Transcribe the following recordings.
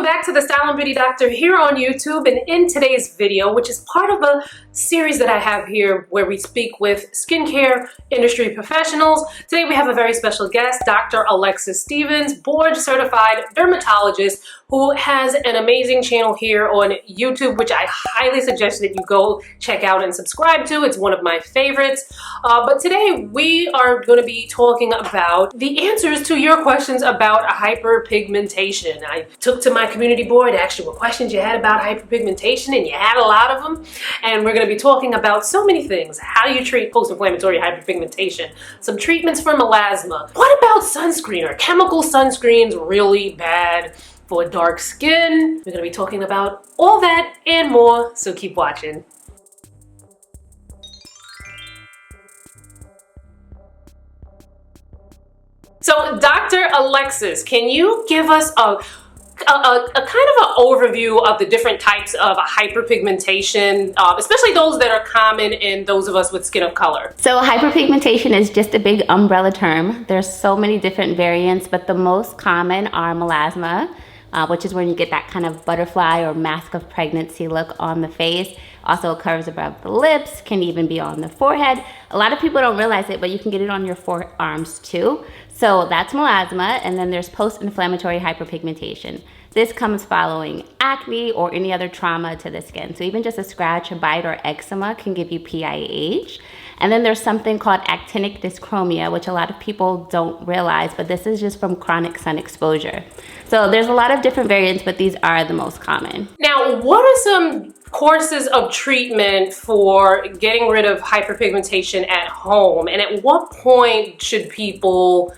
welcome back to the Style and Beauty Doctor here on YouTube. And in today's video, which is part of a series that I have here where we speak with skincare industry professionals, today we have a very special guest, Dr. Alexis Stephens, board certified dermatologist who has an amazing channel here on YouTube, which I highly suggest that you go check out and subscribe to. It's one of my favorites. But today we are going to be talking about the answers to your questions about hyperpigmentation. I took to my community board, asked you what questions you had about hyperpigmentation, and you had a lot of them. And we're going to be talking about so many things. How do you treat post-inflammatory hyperpigmentation? Some treatments for melasma. What about sunscreen? Are chemical sunscreens really bad for dark skin? We're going to be talking about all that and more, so keep watching. So, Dr. Alexis, can you give us a kind of an overview of the different types of hyperpigmentation, especially those that are common in those of us with skin of color? So hyperpigmentation is just a big umbrella term. There's so many different variants, but the most common are melasma, which is when you get that kind of butterfly or mask of pregnancy look on the face. Also occurs above the lips, can even be on the forehead. A lot of people don't realize it, but you can get it on your forearms too. So that's melasma, and then there's post-inflammatory hyperpigmentation. This comes following acne or any other trauma to the skin. So even just a scratch, a bite, or eczema can give you PIH. And then there's something called actinic dyschromia, which a lot of people don't realize, but this is just from chronic sun exposure. So there's a lot of different variants, but these are the most common. Now, what are some courses of treatment for getting rid of hyperpigmentation at home? And at what point should people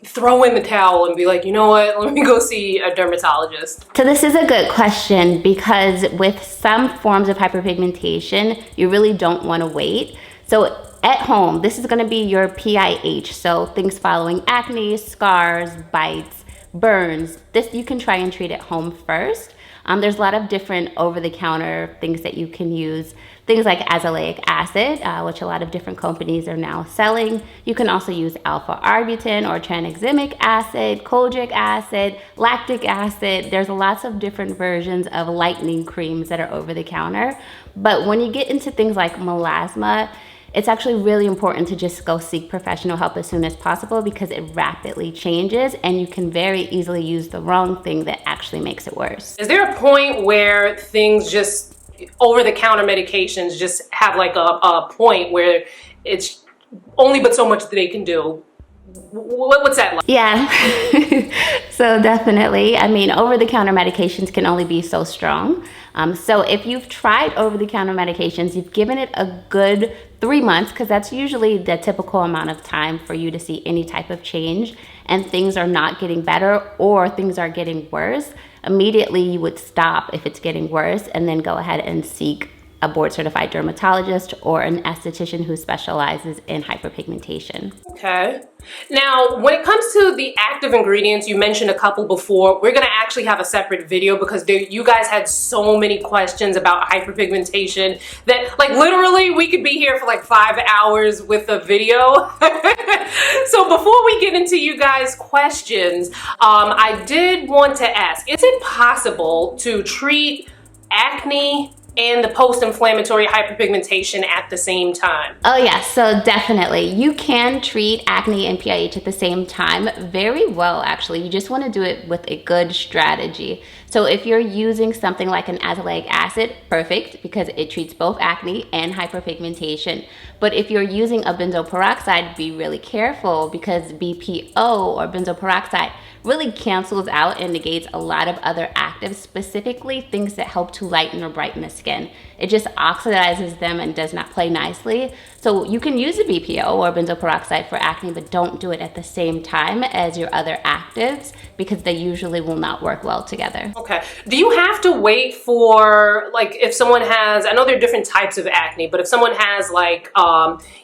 throw in the towel and be like, you know what, let me go see a dermatologist? So this is a good question because with some forms of hyperpigmentation, you really don't want to wait. So at home, this is going to be your PIH. So things following acne, scars, bites, burns. This you can try and treat at home first. There's a lot of different over-the-counter things that you can use. Things like azelaic acid, which a lot of different companies are now selling. You can also use alpha-arbutin or tranexamic acid, kojic acid, lactic acid. There's lots of different versions of lightening creams that are over-the-counter. But when you get into things like melasma, it's actually really important to just go seek professional help as soon as possible because it rapidly changes and you can very easily use the wrong thing that actually makes it worse. Is there a point where things just, over-the-counter medications just have like a point where it's only but so much that they can do? What's that like? Yeah, so definitely. I mean, over-the-counter medications can only be so strong. So if you've tried over-the-counter medications, you've given it a good 3 months, because that's usually the typical amount of time for you to see any type of change, and things are not getting better or things are getting worse, immediately you would stop if it's getting worse and then go ahead and seek a board-certified dermatologist or an esthetician who specializes in hyperpigmentation. Okay. Now, when it comes to the active ingredients, you mentioned a couple before. We're going to actually have a separate video because you guys had so many questions about hyperpigmentation that, like, literally we could be here for like 5 hours with a video. So before we get into you guys' questions, I did want to ask, is it possible to treat acne and the post-inflammatory hyperpigmentation at the same time? Oh yes, so definitely. You can treat acne and PIH at the same time very well, actually. You just want to do it with a good strategy. So if you're using something like an azelaic acid, perfect, because it treats both acne and hyperpigmentation. But if you're using a benzoyl peroxide, be really careful because BPO or benzoyl peroxide really cancels out and negates a lot of other actives, specifically things that help to lighten or brighten the skin. It just oxidizes them and does not play nicely. So you can use a BPO or benzoyl peroxide for acne, but don't do it at the same time as your other actives because they usually will not work well together. Okay. Do you have to wait for, like, if someone has, I know there are different types of acne, but if someone has like,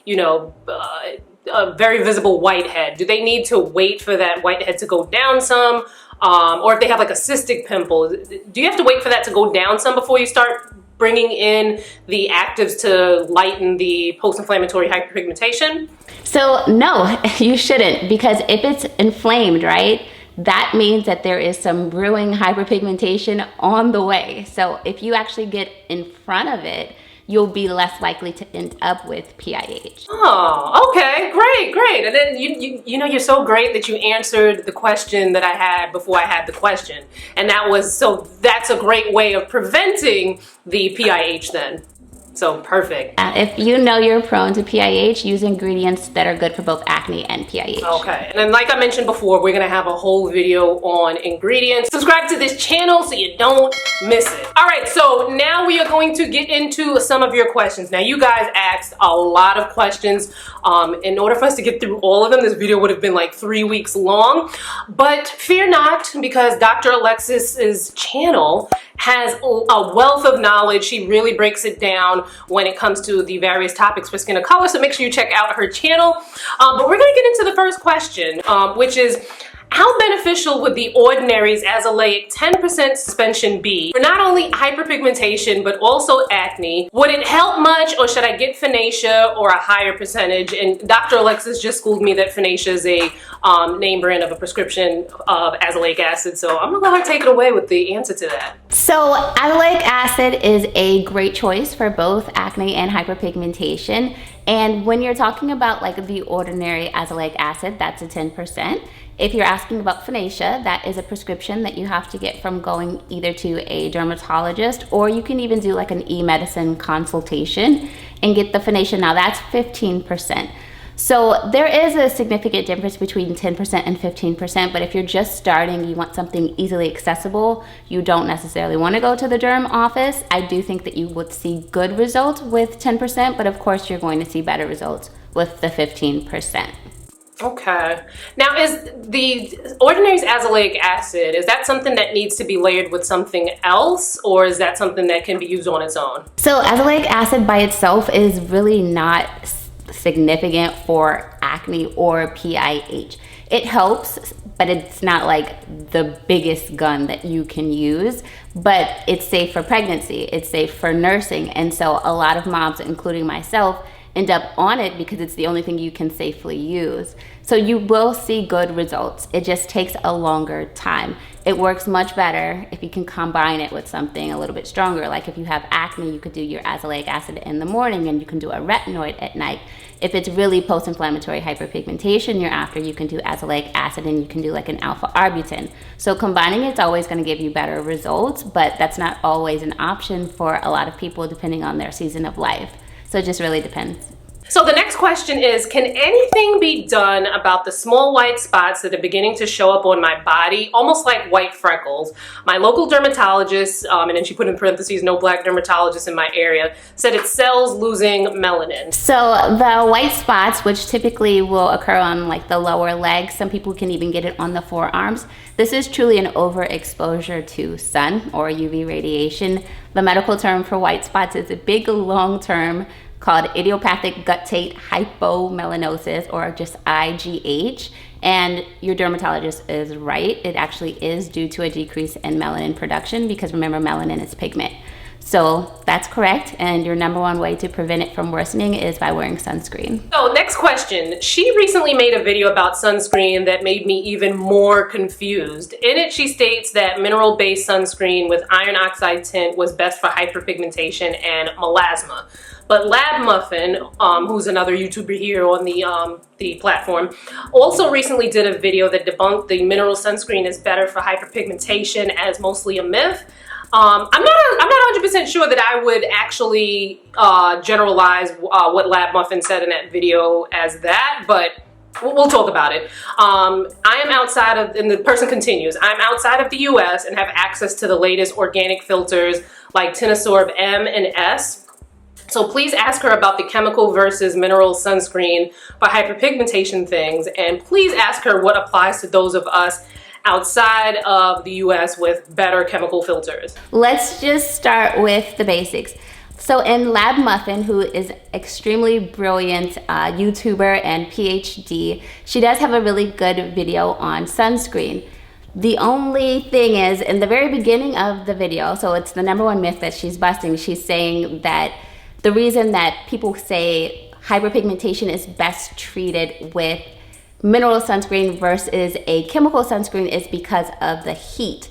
you know, a very visible whitehead, do they need to wait for that whitehead to go down some? Or if they have like a cystic pimple, do you have to wait for that to go down some before you start bringing in the actives to lighten the post-inflammatory hyperpigmentation? So no, you shouldn't, because if it's inflamed, right, that means that there is some brewing hyperpigmentation on the way. So if you actually get in front of it, you'll be less likely to end up with PIH. Oh, okay, great. And then you know, you're so great that you answered the question that I had before I had the question. And that's a great way of preventing the PIH then. So perfect. If you know you're prone to PIH, use ingredients that are good for both acne and PIH. Okay, and then like I mentioned before, we're gonna have a whole video on ingredients. Subscribe to this channel so you don't miss it. All right, so now we are going to get into some of your questions. Now you guys asked a lot of questions. In order for us to get through all of them, this video would have been like 3 weeks long, but fear not, because Dr. Alexis's channel has a wealth of knowledge. She really breaks it down when it comes to the various topics for skin of color, so make sure you check out her channel. But we're gonna get into the first question, which is, how beneficial would the Ordinary's Azelaic 10% suspension be for not only hyperpigmentation but also acne? Would it help much, or should I get Finacea or a higher percentage? And Dr. Alexis just schooled me that Finacea is a name brand of a prescription of azelaic acid, so I'm gonna let her take it away with the answer to that. So azelaic acid is a great choice for both acne and hyperpigmentation. And when you're talking about like the ordinary azelaic acid, that's a 10%. If you're asking about Finacea, that is a prescription that you have to get from going either to a dermatologist, or you can even do like an e-medicine consultation and get the Finacea. Now that's 15%. So there is a significant difference between 10% and 15%, but if you're just starting, you want something easily accessible, you don't necessarily want to go to the derm office. I do think that you would see good results with 10%, but of course you're going to see better results with the 15%. Okay. Now, is the Ordinary's azelaic acid, is that something that needs to be layered with something else, or is that something that can be used on its own? So azelaic acid by itself is really not significant for acne or PIH. It helps, but it's not like the biggest gun that you can use, but it's safe for pregnancy, it's safe for nursing, and so a lot of moms, including myself, end up on it because it's the only thing you can safely use. So you will see good results. It just takes a longer time. It works much better if you can combine it with something a little bit stronger. Like if you have acne, you could do your azelaic acid in the morning and you can do a retinoid at night. If it's really post-inflammatory hyperpigmentation you're after, you can do azelaic acid and you can do like an alpha arbutin. So combining it's always going to give you better results, but that's not always an option for a lot of people depending on their season of life. So it just really depends. So the next question is, can anything be done about the small white spots that are beginning to show up on my body, almost like white freckles? My local dermatologist, and then she put in parentheses, no black dermatologists in my area, said it's cells losing melanin. So the white spots, which typically will occur on like the lower legs, some people can even get it on the forearms. This is truly an overexposure to sun or UV radiation. The medical term for white spots is a big long term called idiopathic guttate hypomelanosis, or just IGH. And your dermatologist is right. It actually is due to a decrease in melanin production, because remember, melanin is pigment. So that's correct, and your number one way to prevent it from worsening is by wearing sunscreen. So next question. She recently made a video about sunscreen that made me even more confused. In it, she states that mineral-based sunscreen with iron oxide tint was best for hyperpigmentation and melasma. But Lab Muffin, who's another YouTuber here on the platform, also recently did a video that debunked the mineral sunscreen is better for hyperpigmentation as mostly a myth. I'm not 100% sure that I would actually generalize what Lab Muffin said in that video as that, but we'll talk about it. I am outside of, and the person continues, I'm outside of the US and have access to the latest organic filters like Tinosorb M and S. So please ask her about the chemical versus mineral sunscreen for hyperpigmentation things, and please ask her what applies to those of us outside of the US with better chemical filters. Let's just start with the basics. So in Lab Muffin, who is extremely brilliant YouTuber and PhD, she does have a really good video on sunscreen. The only thing is, in the very beginning of the video, so it's the number one myth that she's busting, she's saying that the reason that people say hyperpigmentation is best treated with mineral sunscreen versus a chemical sunscreen is because of the heat.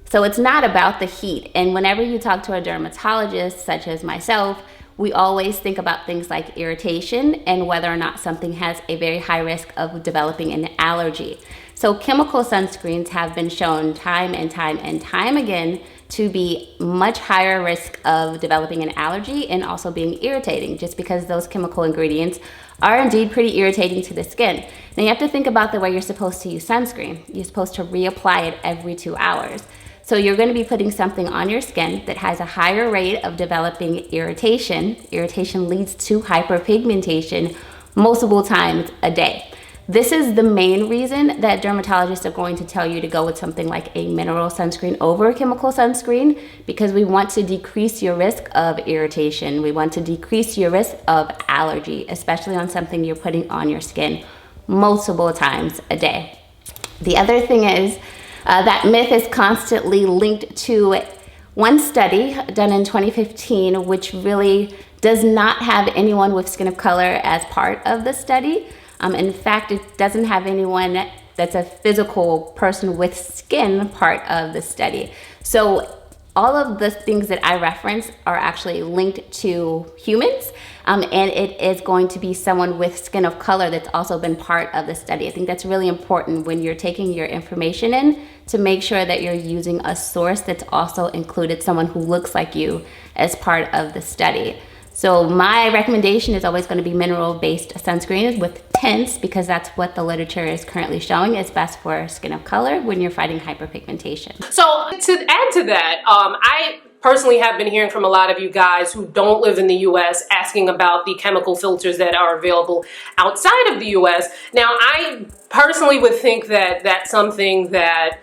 So it's not about the heat. And whenever you talk to a dermatologist, such as myself, we always think about things like irritation and whether or not something has a very high risk of developing an allergy. So chemical sunscreens have been shown time and time again to be much higher risk of developing an allergy and also being irritating, just because those chemical ingredients are indeed pretty irritating to the skin. Now you have to think about the way you're supposed to use sunscreen. You're supposed to reapply it every 2 hours. So you're going to be putting something on your skin that has a higher rate of developing irritation. Irritation leads to hyperpigmentation multiple times a day. This is the main reason that dermatologists are going to tell you to go with something like a mineral sunscreen over a chemical sunscreen, because we want to decrease your risk of irritation. We want to decrease your risk of allergy, especially on something you're putting on your skin multiple times a day. The other thing is that myth is constantly linked to one study done in 2015, which really does not have anyone with skin of color as part of the study. In fact, it doesn't have anyone that's a physical person with skin part of the study. So all of the things that I reference are actually linked to humans, and it is going to be someone with skin of color that's also been part of the study. I think that's really important when you're taking your information in, to make sure that you're using a source that's also included someone who looks like you as part of the study. So my recommendation is always going to be mineral-based sunscreens with tints, because that's what the literature is currently showing is best for skin of color when you're fighting hyperpigmentation. So to add to that, I personally have been hearing from a lot of you guys who don't live in the US asking about the chemical filters that are available outside of the US. Now, I personally would think that that's something that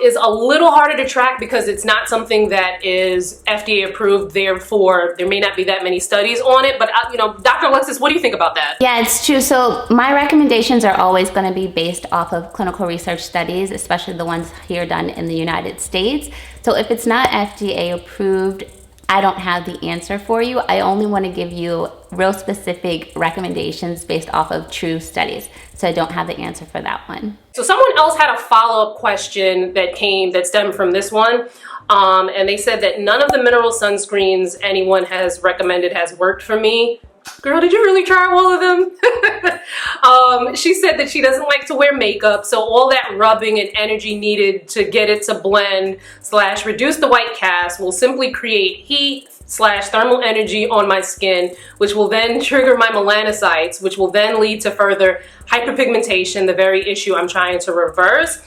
is a little harder to track, because it's not something that is FDA approved, therefore there may not be that many studies on it. But you know, Dr. Alexis, what do you think about that? Yeah, it's true. So my recommendations are always going to be based off of clinical research studies, especially the ones here done in the United States. So if it's not FDA approved, I don't have the answer for you. I only want to give you real specific recommendations based off of true studies. So I don't have the answer for that one. So someone else had a follow-up question that stemmed from this one. And they said that none of the mineral sunscreens anyone has recommended has worked for me. Girl, did you really try all of them? She said that she doesn't like to wear makeup, so all that rubbing and energy needed to get it to blend / reduce the white cast will simply create heat / thermal energy on my skin, which will then trigger my melanocytes, which will then lead to further hyperpigmentation, the very issue I'm trying to reverse.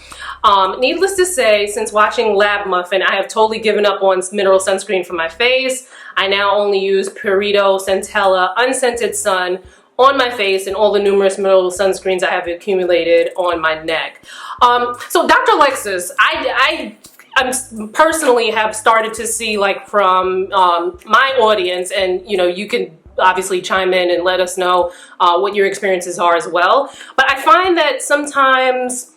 Needless to say, since watching Lab Muffin, I have totally given up on mineral sunscreen for my face. I now only use Purito Centella Unscented Sun on my face and all the numerous mineral sunscreens I have accumulated on my neck. So Dr. Alexis, I personally have started to see, like, from my audience, and you know, you can obviously chime in and let us know what your experiences are as well. But I find that sometimes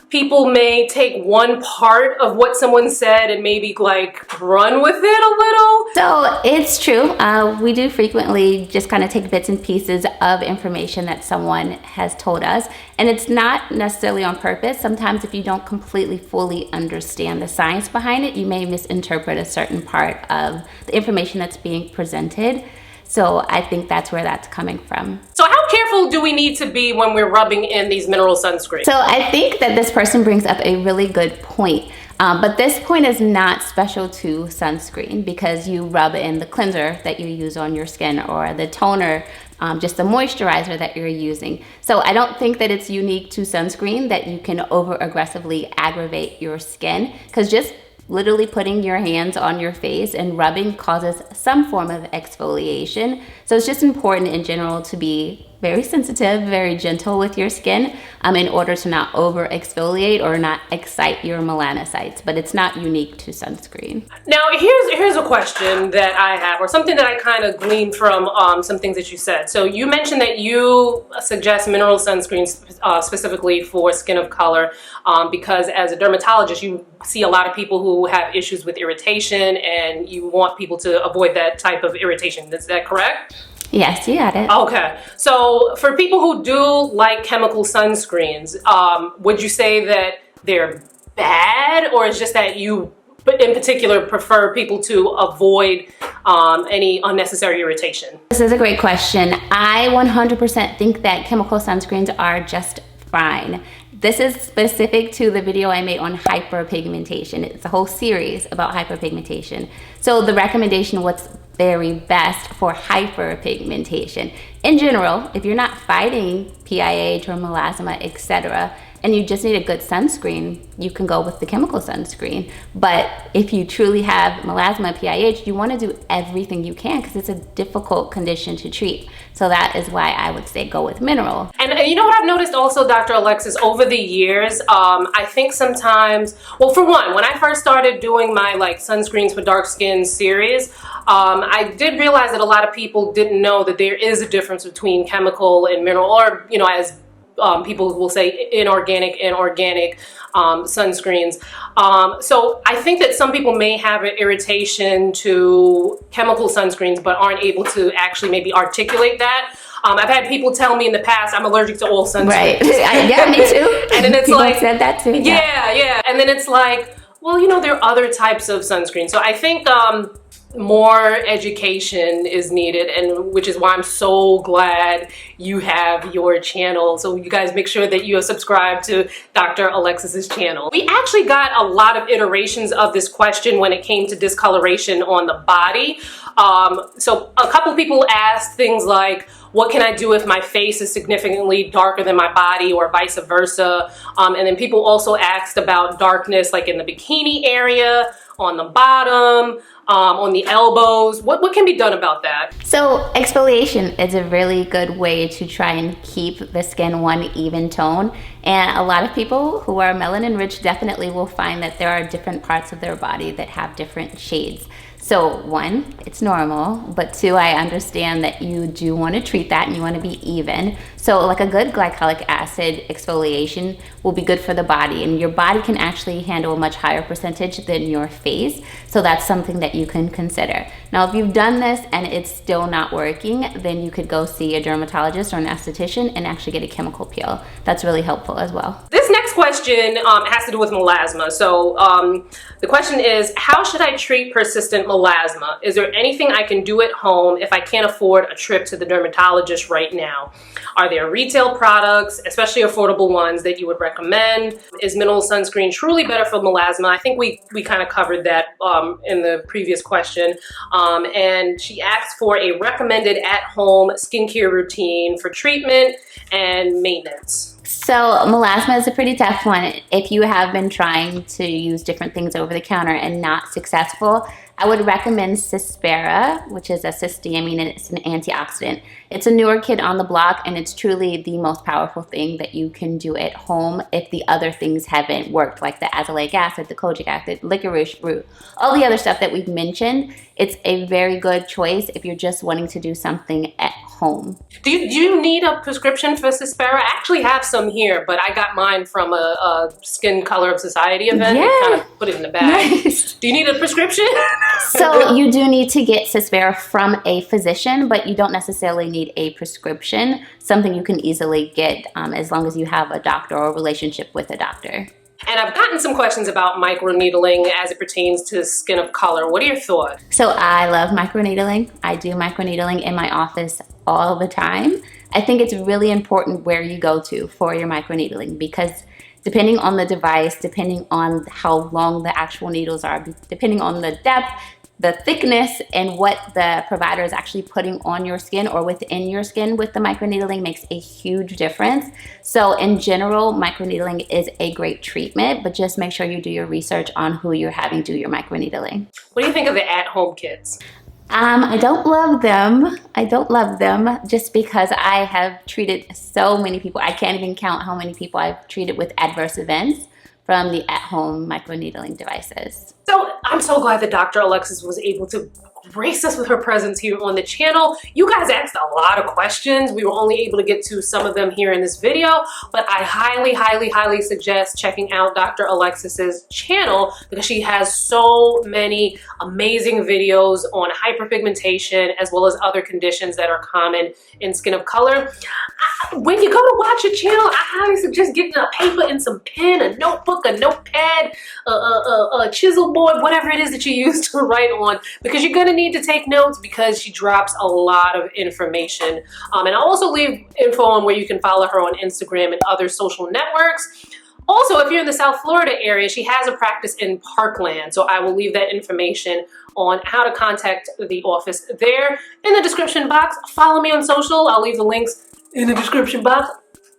people may take one part of what someone said and maybe like run with it a little. So it's true. We do frequently just kind of take bits and pieces of information that someone has told us, and it's not necessarily on purpose. Sometimes if you don't completely fully understand the science behind it, you may misinterpret a certain part of the information that's being presented. So I think that's where that's coming from. So how careful do we need to be when we're rubbing in these mineral sunscreens? So I think that this person brings up a really good point. But this point is not special to sunscreen, because you rub in the cleanser that you use on your skin, or the toner, just the moisturizer that you're using. So I don't think that it's unique to sunscreen that you can over aggressively aggravate your skin, because just literally putting your hands on your face and rubbing causes some form of exfoliation. So it's just important in general to be very sensitive, very gentle with your skin in order to not over exfoliate or not excite your melanocytes, but it's not unique to sunscreen. Now here's a question that I have, or something that I kind of gleaned from some things that you said. So you mentioned that you suggest mineral sunscreens specifically for skin of color because as a dermatologist you see a lot of people who have issues with irritation, and you want people to avoid that type of irritation. Is that correct? Yes, you got it. Okay. So for people who do like chemical sunscreens, would you say that they're bad, or is just that you in particular prefer people to avoid any unnecessary irritation? This is a great question. I 100% think that chemical sunscreens are just fine. This is specific to the video I made on hyperpigmentation. It's a whole series about hyperpigmentation. So the recommendation was very best for hyperpigmentation. In general, if you're not fighting PIH or melasma, etc., and you just need a good sunscreen, you can go with the chemical sunscreen. But if you truly have melasma, PIH, you want to do everything you can because it's a difficult condition to treat. So that is why I would say go with mineral. And you know what I've noticed also, Dr. Alexis, over the years, I think sometimes, well, for one, when I first started doing my like sunscreens for dark skin series, I did realize that a lot of people didn't know that there is a difference between chemical and mineral, or, you know, as people will say, inorganic and organic sunscreens. So I think that some people may have an irritation to chemical sunscreens but aren't able to actually maybe articulate that. I've had people tell me in the past I'm allergic to all sunscreens. Right. Yeah, me too. And then it's people like, said that too. Yeah. And then it's like, well, you know, there are other types of sunscreen. So I think more education is needed, and which is why I'm so glad you have your channel. So you guys make sure that you are subscribed to Dr. Alexis's channel. We actually got a lot of iterations of this question when it came to discoloration on the body. So a couple people asked things like, what can I do if my face is significantly darker than my body, or vice versa? And then people also asked about darkness like in the bikini area, on the bottom, on the elbows. What can be done about that? So exfoliation is a really good way to try and keep the skin one even tone. And a lot of people who are melanin rich definitely will find that there are different parts of their body that have different shades. So one, it's normal, but two, I understand that you do want to treat that and you want to be even. So like a good glycolic acid exfoliation will be good for the body, and your body can actually handle a much higher percentage than your face. So that's something that you can consider. Now, if you've done this and it's still not working, then you could go see a dermatologist or an esthetician and actually get a chemical peel. That's really helpful as well. This next question has to do with melasma. So the question is, how should I treat persistent melasma? Is there anything I can do at home if I can't afford a trip to the dermatologist right now? Are there retail products, especially affordable ones, that you would recommend? Is mineral sunscreen truly better for melasma? I think we kind of covered that in the previous question. And she asked for a recommended at-home skincare routine for treatment and maintenance. So melasma is a pretty tough one. If you have been trying to use different things over the counter and not successful, I would recommend Cispera, which is a cysteamine, and it's an antioxidant. It's a newer kid on the block, and it's truly the most powerful thing that you can do at home if the other things haven't worked, like the azelaic acid, the kojic acid, licorice root, all the other stuff that we've mentioned. It's a very good choice if you're just wanting to do something at home. Do you need a prescription for Cispera? I actually have some here, but I got mine from a Skin Color of Society event. Yeah. Kind of put it in the bag. Nice. Do you need a prescription? So you do need to get Cispera from a physician, but you don't necessarily need a prescription. Something you can easily get as long as you have a doctor or a relationship with a doctor. And I've gotten some questions about microneedling as it pertains to skin of color. What are your thoughts? So I love microneedling. I do microneedling in my office all the time. I think it's really important where you go to for your microneedling, because depending on the device, depending on how long the actual needles are, depending on the depth, the thickness, and what the provider is actually putting on your skin or within your skin with the microneedling makes a huge difference. So in general, microneedling is a great treatment, but just make sure you do your research on who you're having do your microneedling. What do you think of the at-home kits? I don't love them. I don't love them just because I have treated so many people. I can't even count how many people I've treated with adverse events from the at-home microneedling devices. So I'm so glad that Dr. Alexis was able to grace us with her presence here on the channel. You guys asked a lot of questions. We were only able to get to some of them here in this video, but I highly suggest checking out Dr. Alexis's channel because she has so many amazing videos on hyperpigmentation as well as other conditions that are common in skin of color. When you go to watch her channel, I highly suggest getting a paper and some pen, a notebook, a notepad, a chisel board, whatever it is that you use to write on, because you're going to need to take notes because she drops a lot of information. And I'll also leave info on where you can follow her on Instagram and other social networks. Also, if you're in the South Florida area, she has a practice in Parkland, so I will leave that information on how to contact the office there in the description box. Follow me on social. I'll leave the links in the description box.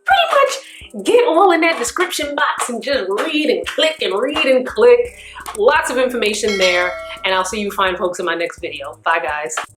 Pretty much get all in that description box and just read and click and read and click. Lots of information there, and I'll see you fine folks in my next video. Bye, guys.